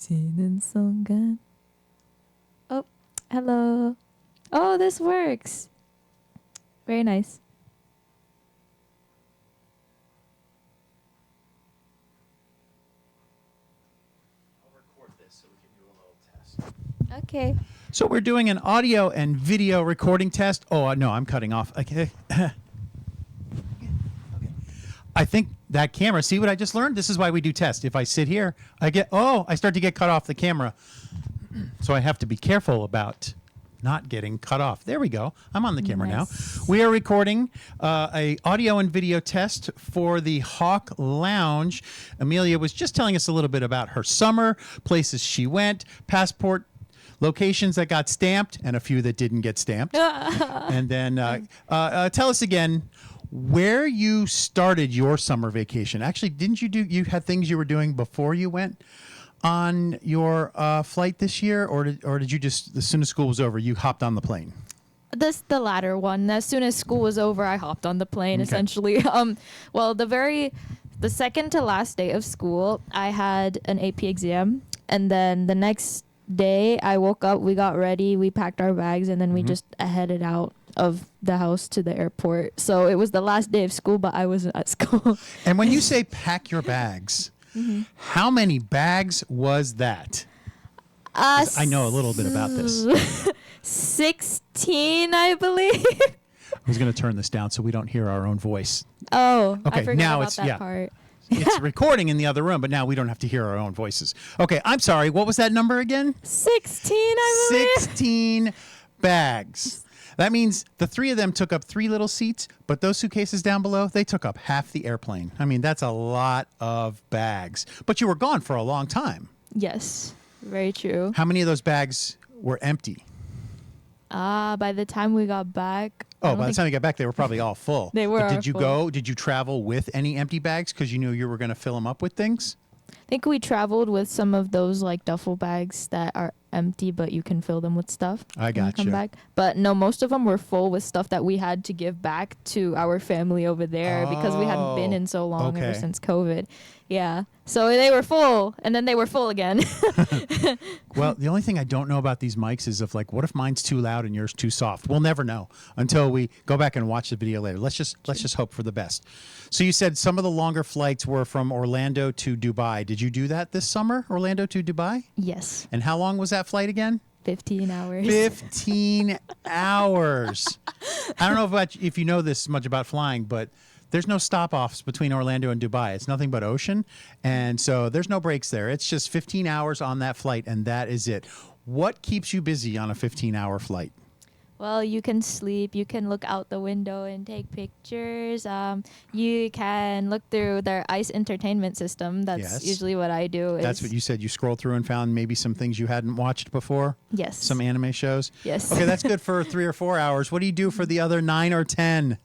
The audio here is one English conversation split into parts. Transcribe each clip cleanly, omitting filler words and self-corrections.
지는 순간. Oh, hello. Oh, this works. Very nice. I'll record this so we can do a little test. Okay. So we're doing an audio and video recording test. Oh, no, I'm cutting off. Okay. I think that camera, see what I just learned? This is why we do tests. If I sit here, I start to get cut off the camera. So I have to be careful about not getting cut off. There we go. I'm on the camera now. We are recording a audio and video test for the Hawk Lounge. Amelia was just telling us a little bit about her summer, places she went, passport locations that got stamped, and a few that didn't get stamped. And then tell us again where you started your summer vacation. Actually, didn't you had things you were doing before you went on your flight this year, or did you just, as soon as school was over, you hopped on the plane? The latter one. As soon as school was over, I hopped on the plane. Okay. Essentially. Well, the second to last day of school, I had an AP exam, and then the next day I woke up, we got ready, we packed our bags, and then we just headed out of the house to the airport. So it was the last day of school, but I wasn't at school. And when you say pack your bags, how many bags was that? I know a little bit about this. 16, I believe. I was going to turn this down so we don't hear our own voice. Oh, okay. I forgot Now about it's that part. It's recording in the other room, but now we don't have to hear our own voices. Okay, I'm sorry. What was that number again? 16, I believe. 16 bags. That means the three of them took up 3 little seats, but those suitcases down below, they took up half the airplane. I mean, that's a lot of bags. But you were gone for a long time. Yes, very true. How many of those bags were empty? By the time we got back. Oh, by the time you got back, they were probably all full. They were. But did you travel with any empty bags because you knew you were going to fill them up with things? I think we traveled with some of those like duffel bags that are empty, but you can fill them with stuff. I got you. Come back. But no, most of them were full with stuff that we had to give back to our family over there because we hadn't been in so long ever since COVID. Yeah. So they were full, and then they were full again. Well, the only thing I don't know about these mics is what if mine's too loud and yours too soft? We'll never know until we go back and watch the video later. Let's just hope for the best. So you said some of the longer flights were from Orlando to Dubai. Did you do that this summer, Orlando to Dubai? Yes. And how long was that flight again? 15 hours. 15 hours. I don't know if you know this much about flying, but there's no stop-offs between Orlando and Dubai. It's nothing but ocean, and so there's no breaks there. It's just 15 hours on that flight, and that is it. What keeps you busy on a 15-hour flight? Well, you can sleep. You can look out the window and take pictures. You can look through their ICE entertainment system. That's usually what I do. That's what you said. You scrolled through and found maybe some things you hadn't watched before? Yes. Some anime shows? Yes. Okay, that's good for 3 or 4 hours. What do you do for the other 9 or 10?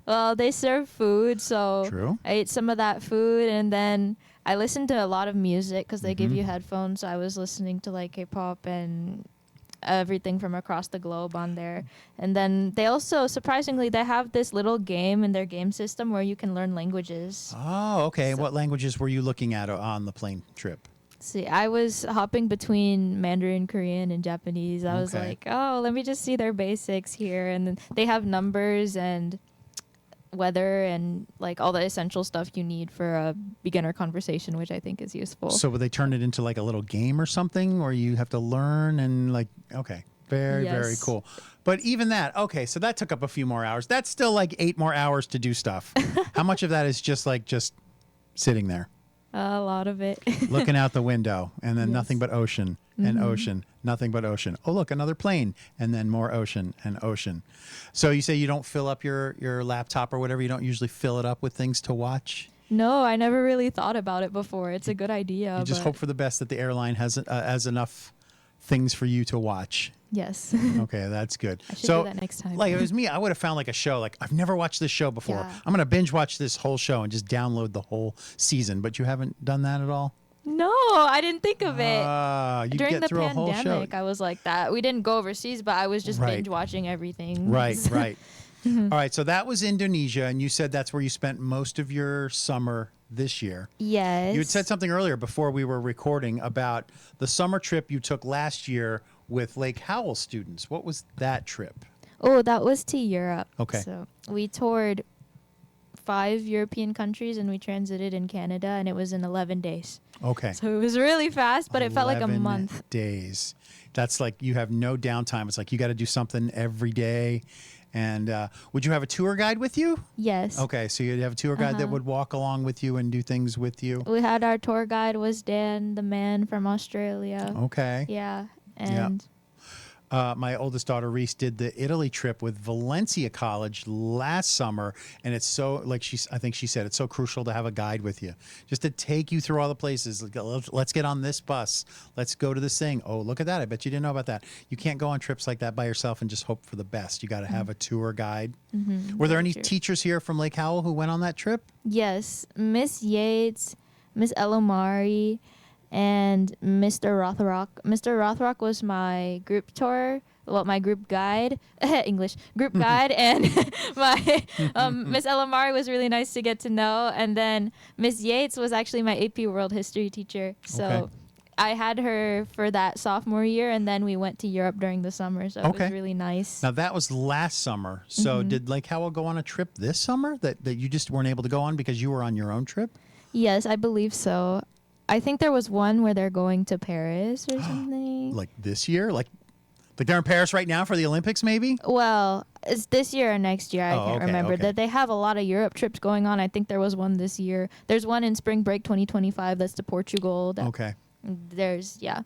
Well, they serve food, so True. I ate some of that food, and then I listened to a lot of music because they give you headphones. So I was listening to like K-pop and everything from across the globe on there. And then they also, surprisingly, they have this little game in their game system where you can learn languages. Oh, okay. So what languages were you looking at on the plane trip? See, I was hopping between Mandarin, Korean, and Japanese. I was like, oh, let me just see their basics here. And then they have numbers and weather and like all the essential stuff you need for a beginner conversation, which I think is useful. So would they turn it into like a little game or something where you have to learn and very cool. But even that, so that took up a few more hours. That's still like 8 more hours to do stuff. How much of that is just sitting there? A lot of it. Looking out the window and then nothing but ocean and ocean, nothing but ocean. Oh, look, another plane and then more ocean and ocean. So you say you don't fill up your laptop or whatever. You don't usually fill it up with things to watch? No, I never really thought about it before. It's a good idea. You just hope for the best that the airline has enough things for you to watch. Yes. Okay, that's good. I should do that next time. Like it was me, I would have found like a show like I've never watched this show before. Yeah. I'm gonna binge watch this whole show and just download the whole season. But you haven't done that at all? No, I didn't think of it. You During get the through a whole show. pandemic, I was like that. We didn't go overseas, but I was just binge watching everything. Right. All right, so that was Indonesia, and you said that's where you spent most of your summer this year. Yes. You had said something earlier before we were recording about the summer trip you took last year with Lake Howell students. What was that trip? Oh, that was to Europe. Okay. So we toured 5 European countries and we transited in Canada, and it was in 11 days. Okay. So it was really fast, but it felt like a 11 month. days. That's like you have no downtime. It's like you got to do something every day. And would you have a tour guide with you? Yes. Okay, so you'd have a tour guide that would walk along with you and do things with you. We had our tour guide was Dan, the man from Australia. Okay. Yeah. And My oldest daughter Reese did the Italy trip with Valencia College last summer, and it's so like I think she said it's so crucial to have a guide with you, just to take you through all the places. Let's get on this bus. Let's go to this thing. Oh, look at that! I bet you didn't know about that. You can't go on trips like that by yourself and just hope for the best. You got to have a tour guide. Were there any teachers here from Lake Howell who went on that trip? yes, Miss Yates, Miss Elomari, and Mr. Rothrock. Mr. Rothrock was my group tour, well, my group guide, English, group guide, and my Miss Elomari was really nice to get to know. And then Miss Yates was actually my AP World History teacher. So Okay. I had her for that sophomore year, and then we went to Europe during the summer, so it Okay. was really nice. Now that was last summer. So did Lake Howell go on a trip this summer that you just weren't able to go on because you were on your own trip? Yes, I believe so. I think there was one where they're going to Paris or something. Like this year? Like they're in Paris right now for the Olympics, maybe? Well, it's this year or next year. I Oh, can't okay, remember. okay. That they have a lot of Europe trips going on. I think there was one this year. There's one in spring break 2025. That's to Portugal. Okay. Yeah.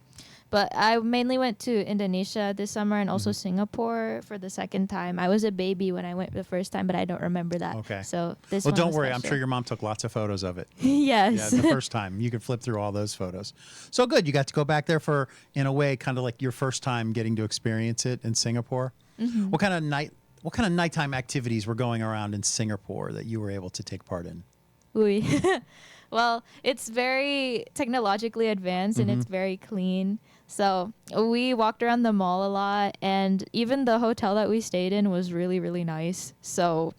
But I mainly went to Indonesia this summer and Mm-hmm. also Singapore for the second time. I was a baby when I went the first time, but I don't remember that. Okay. So this Well, one don't was worry. I'm special. sure your mom took lots of photos of it. Yes. Yeah, the first time. You could flip through all those photos. So good. You got to go back there for, in a way, kind of like your first time getting to experience it in Singapore. Mm-hmm. What kind of nighttime activities were going around in Singapore that you were able to take part in? Oui. Well, it's very technologically advanced and it's very clean. So we walked around the mall a lot, and even the hotel that we stayed in was really, really nice. So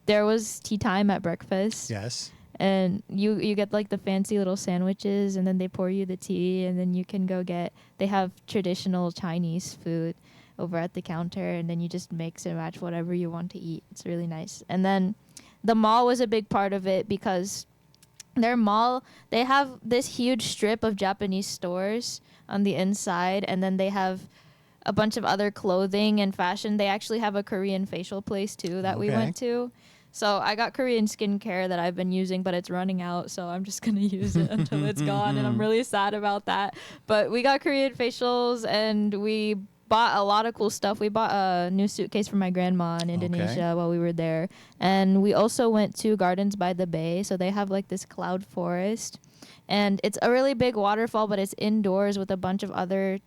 there was tea time at breakfast. Yes. And you get like the fancy little sandwiches, and then they pour you the tea, and then you can go they have traditional Chinese food over at the counter, and then you just mix and match whatever you want to eat. It's really nice. And then the mall was a big part of it because their mall, they have this huge strip of Japanese stores on the inside, and then they have a bunch of other clothing and fashion. They actually have a Korean facial place too that we Okay. went to. So I got Korean skincare that I've been using, but it's running out, so I'm just going to use it until it's gone, and I'm really sad about that. But we got Korean facials, and we bought a lot of cool stuff. We bought a new suitcase for my grandma in Indonesia while we were there. And we also went to Gardens by the Bay, so they have like this cloud forest. And it's a really big waterfall, but it's indoors with a bunch of other,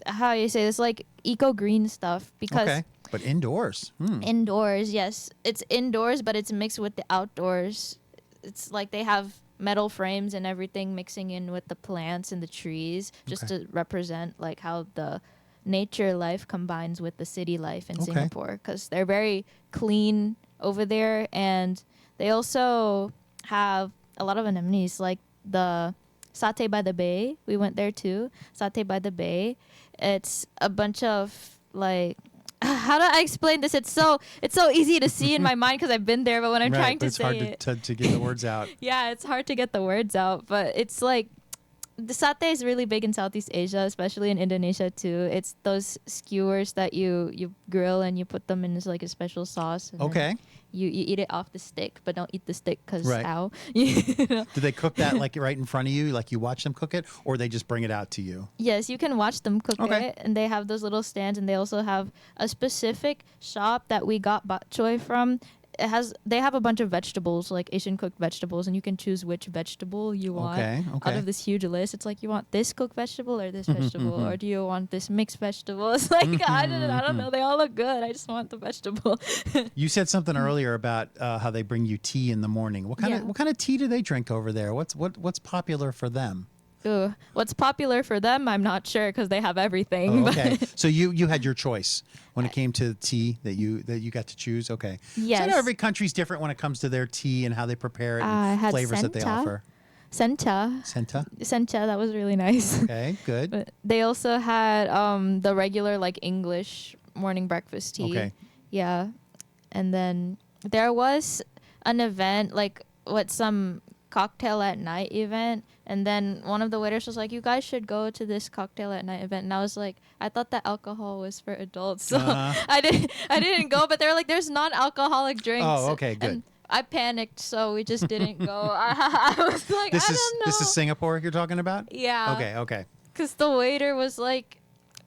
how you say this, like eco-green stuff. Because Okay. But indoors. indoors, yes. It's indoors, but it's mixed with the outdoors. It's like they have metal frames and everything mixing in with the plants and the trees just Okay. to represent like how the nature life combines with the city life in Okay. Singapore, because they're very clean over there, and they also have a lot of amenities like the Satay by the Bay. We went there too. Satay by the Bay. It's a bunch of like, how do I explain this? It's so easy to see in my mind because I've been there, but when I'm Right, trying but to it's say hard it, to get the words out. yeah, it's hard to get the words out. But it's like the satay is really big in Southeast Asia, especially in Indonesia too. It's those skewers that you grill and you put them in this, like a special sauce. And then Okay. You eat it off the stick, but don't eat the stick because Right. ow. You know? Do they cook that like right in front of you, like you watch them cook it, or they just bring it out to you? Yes, you can watch them cook Okay. it, and they have those little stands, and they also have a specific shop that we got bok choy from. They have a bunch of vegetables, like Asian cooked vegetables, and you can choose which vegetable you want Okay, out okay. of this huge list. It's like, you want this cooked vegetable or this vegetable, or do you want this mixed vegetable? It's like I don't know. They all look good. I just want the vegetable. You said something earlier about how they bring you tea in the morning. What kind Yeah. of tea do they drink over there? What's popular for them? Ooh, what's popular for them, I'm not sure because they have everything. Oh, but- okay. So you had your choice when it came to tea that you got to choose. Okay. So I know Yes. every country's different when it comes to their tea and how they prepare it I and had flavors that they Senta. offer. Senta. Senta. Senta, that was really nice. Okay, good. But they also had the regular like English morning breakfast tea. Okay. Yeah. And then there was an event like some cocktail at night event, and then one of the waiters was like, you guys should go to this cocktail at night event, and I was like, I thought that alcohol was for adults, so I didn't go, but they were like, there's non-alcoholic drinks. Oh, okay, good. And I panicked, so we just didn't go. I was like, I don't know. This is Singapore you're talking about? Yeah. Okay. Because the waiter was like,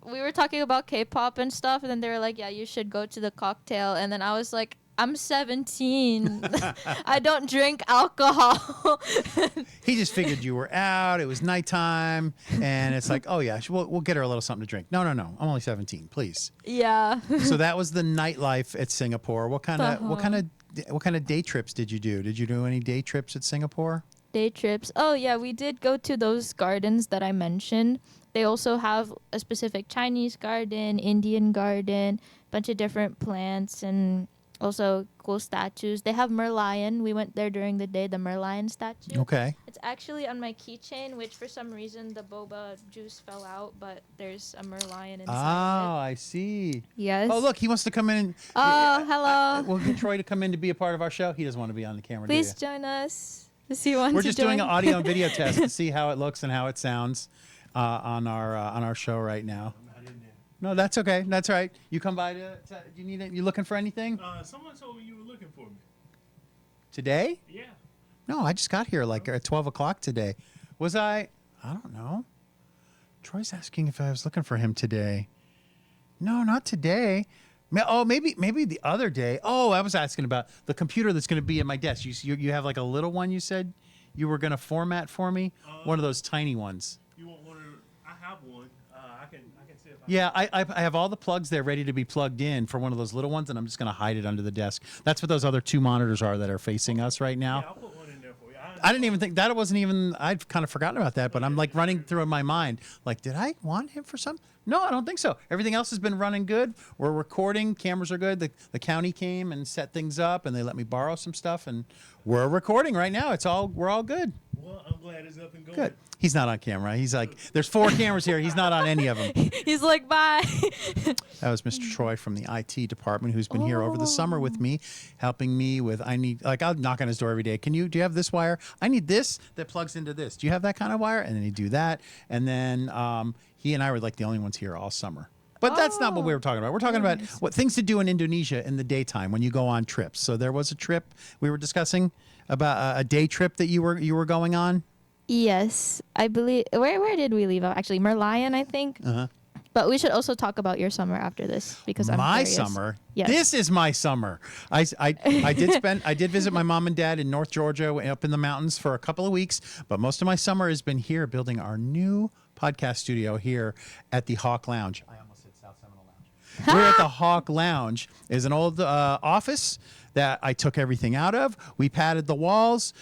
we were talking about K-pop and stuff, and then they were like, yeah, you should go to the cocktail. And then I was like, I'm 17. I don't drink alcohol. He just figured you were out. It was nighttime, and it's like, oh yeah, we'll get her a little something to drink. No. I'm only 17, please. Yeah. So that was the nightlife at Singapore. What kind of day trips did you do? Did you do any day trips at Singapore? Day trips. Oh, yeah, we did go to those gardens that I mentioned. They also have a specific Chinese garden, Indian garden, bunch of different plants, and also cool statues. They have merlion. We went there during the day, the merlion statue. Okay. It's actually on my keychain, which for some reason the boba juice fell out, but there's a merlion inside Oh, of it. I see. Yes. Oh, look, he wants to come in. And, Oh, hello. We'll get Troy to come in to be a part of our show. He doesn't want to be on the camera. Please do join us. Does he want We're to just join? doing an audio and video test to see how it looks and how it sounds on our show right now. No, that's okay. That's all right. You come by to you need it? You looking for anything Someone told me you were looking for me. today? Yeah. No, I just got here like at 12 o'clock today. Was I? I don't know. Troy's asking if I was looking for him today. No, not today. Oh, maybe the other day. Oh, I was asking about the computer that's going to be at my desk. You have like a little one. You said you were going to format for me. One of those tiny ones. You want one? I have one. I can see if I. Yeah, I have all the plugs there ready to be plugged in for one of those little ones, and I'm just going to hide it under the desk. That's what those other two monitors are that are facing us right now. Yeah, I'll put one in there for you. I didn't even think that. It wasn't even. I'd kind of forgotten about that, but I'm like running through in my mind. Like, did I want him for something? No, I don't think so. Everything else has been running good. We're recording. Cameras are good. The county came and set things up, and they let me borrow some stuff, and we're recording right now. We're all good. Well, I'm glad it's up and going. Good. He's not on camera. He's like, there's 4 cameras here. He's not on any of them. He's like, bye. That was Mr. Troy from the IT department, who's been here over the summer with me, helping me with. I'll knock on his door every day. Do you have this wire? I need this that plugs into this. Do you have that kind of wire? And then he'd do that, and then he and I were like the only ones here all summer. But that's not what we were talking about. We're talking about what things to do in Indonesia in the daytime when you go on trips. So there was a trip we were discussing about a day trip that you were going on. Yes, I believe. Where did we leave off? Actually, Merlion, I think. Uh-huh. But we should also talk about your summer after this because I'm My curious. summer. Yes. This is my summer. I did visit my mom and dad in North Georgia, up in the mountains for a couple of weeks, but most of my summer has been here building our new podcast studio here at the Hawk Lounge. I almost said South Seminole Lounge. We're at the Hawk Lounge. Is an old office that I took everything out of. We padded the walls.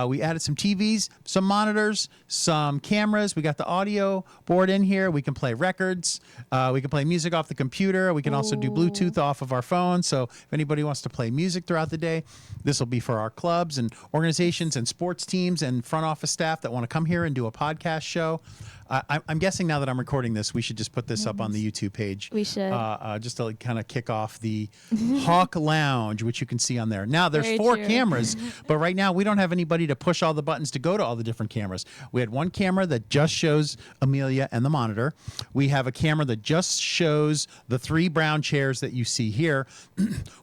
We added some TVs, some monitors, some cameras. We got the audio board in here. We can play records. We can play music off the computer. We can also do Bluetooth off of our phone. So if anybody wants to play music throughout the day, this will be for our clubs and organizations and sports teams and front office staff that want to come here and do a podcast show. I'm guessing now that I'm recording this, we should just put this up on the YouTube page. We should. Just to kind of kick off the Hawk Lounge, which you can see on there. Now, there's Very 4 true. cameras, but right now we don't have anybody to push all the buttons to go to all the different cameras. We had one camera that just shows Amelia and the monitor. We have a camera that just shows the 3 brown chairs that you see here.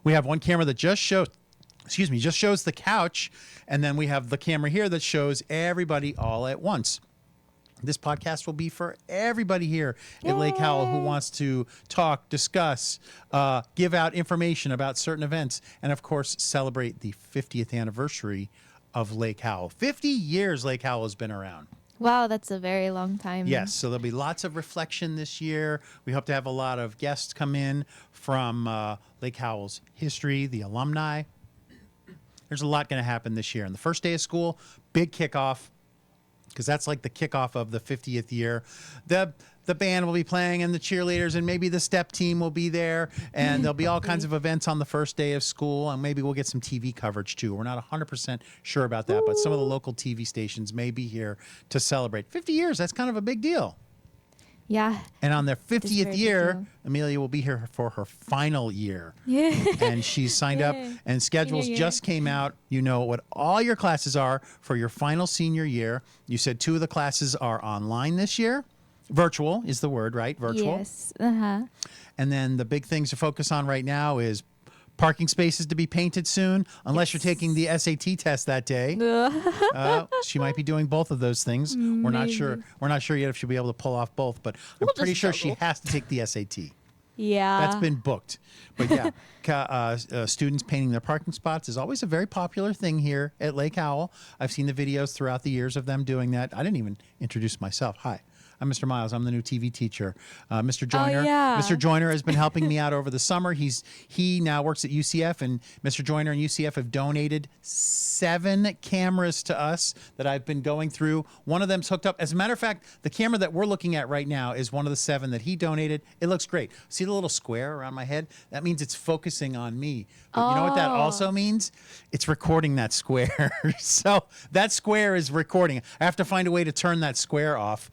We have one camera that just shows the couch, and then we have the camera here that shows everybody all at once. This podcast will be for everybody here at Lake Howell who wants to talk, discuss, give out information about certain events, and of course, celebrate the 50th anniversary of Lake Howell. 50 years Lake Howell has been around. Wow, that's a very long time. Yes, so there'll be lots of reflection this year. We hope to have a lot of guests come in from Lake Howell's history, the alumni. There's a lot going to happen this year. And the first day of school, big kickoff. because that's like the kickoff of the 50th year. The band will be playing and the cheerleaders and maybe the step team will be there, and there'll be all kinds of events on the first day of school, and maybe we'll get some TV coverage too. We're not 100% sure about that, but some of the local TV stations may be here to celebrate 50 years. That's kind of a big deal. Yeah. And on their very 50th big year, deal. Amelia will be here for her final year. Yeah. And she's signed up, Yay. and schedules Senior year. just came out. You know what all your classes are for your final senior year. You said 2 of the classes are online this year. Virtual is the word, right? Virtual. Yes. Uh-huh. And then the big things to focus on right now is parking spaces to be painted soon, unless you're taking the SAT test that day. She might be doing both of those things. We're not sure. We're not sure yet if she'll be able to pull off both, but I'm We'll pretty just sure she juggle. has to take the SAT. Yeah. That's been booked. But yeah, students painting their parking spots is always a very popular thing here at Lake Howell. I've seen the videos throughout the years of them doing that. I didn't even introduce myself. Hi. I'm Mr. Miles. I'm the new TV teacher. Mr. Joyner. yeah. Mr. Joyner has been helping me out over the summer. He now works at UCF, and Mr. Joyner and UCF have donated 7 cameras to us that I've been going through. One of them's hooked up. As a matter of fact, the camera that we're looking at right now is one of the 7 that he donated. It looks great. See the little square around my head? That means it's focusing on me. But you know what that also means? It's recording that square. So that square is recording. I have to find a way to turn that square off,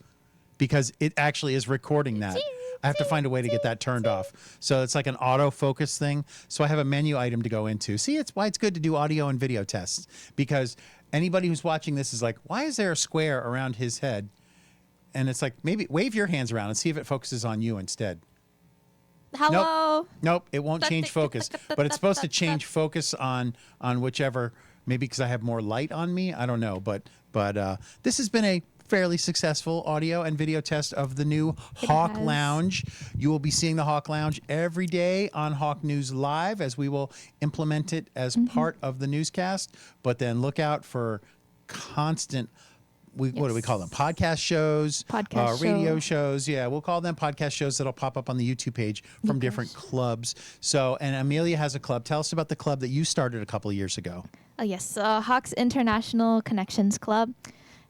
because it actually is recording that. I have to find a way to get that turned off. So it's like an autofocus thing. So I have a menu item to go into. See, it's why it's good to do audio and video tests, because anybody who's watching this is like, why is there a square around his head? And it's like, maybe wave your hands around and see if it focuses on you instead. Hello. Nope, it won't change focus, but it's supposed to change focus on whichever, maybe because I have more light on me. I don't know, but this has been a fairly successful audio and video test of the new Hawk has. Lounge. You will be seeing the Hawk Lounge every day on Hawk News Live, as we will implement it as part of the newscast. But then look out for constant, what do we call them? Podcast shows, radio shows. Yeah, we'll call them podcast shows that'll pop up on the YouTube page from different clubs. So, and Amelia has a club. Tell us about the club that you started a couple of years ago. Oh, yes. Hawks International Connections Club.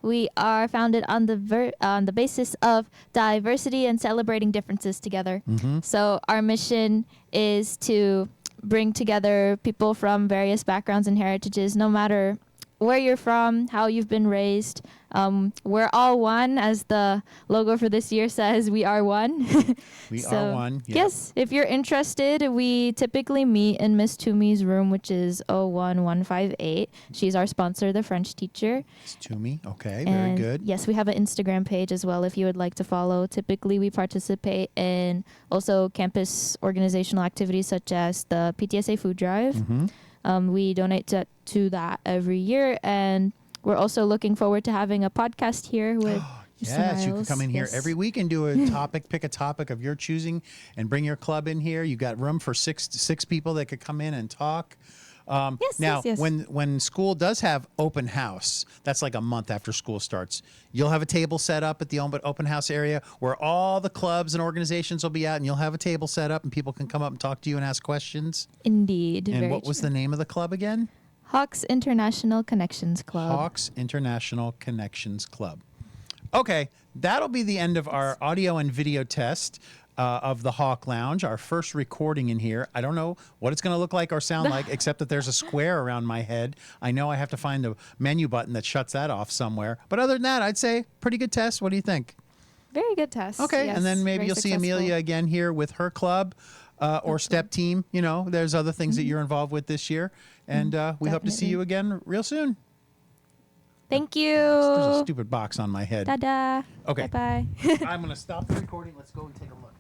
We are founded on the basis of diversity and celebrating differences together. So our mission is to bring together people from various backgrounds and heritages, no matter where you're from, how you've been raised. We're all one, as the logo for this year says. We are one. We are one. Yeah. Yes, if you're interested, we typically meet in Miss Toomey's room, which is 01158. She's our sponsor, the French teacher. It's Toomey. Okay, And very good. yes, we have an Instagram page as well if you would like to follow. Typically, we participate in also campus organizational activities such as the PTSA food drive. We donate to that every year, and we're also looking forward to having a podcast here with Mr. Yes, you can Miles. come in here Yes. every week and do a topic, pick a topic of your choosing, and bring your club in here. You got room for six people that could come in and talk. Yes, Now, yes. when school does have open house, that's like a month after school starts. You'll have a table set up at the open house area where all the clubs and organizations will be at, and you'll have a table set up, and people can come up and talk to you and ask questions. Indeed. And very what was true. the name of the club again? Hawks International Connections Club. Hawks International Connections Club. Okay, that'll be the end of our audio and video test of the Hawk Lounge, our first recording in here. I don't know what it's going to look like or sound like, except that there's a square around my head. I know I have to find the menu button that shuts that off somewhere. But other than that, I'd say pretty good test. What do you think? Very good test. Okay, yes, and then maybe very you'll see successful. Amelia again here with her club or step team. You know, there's other things that you're involved with this year. And we hope to see Definitely. you again real soon. Thank you. There's a stupid box on my head. Da-da. Okay. Bye-bye. I'm going to stop the recording. Let's go and take a look.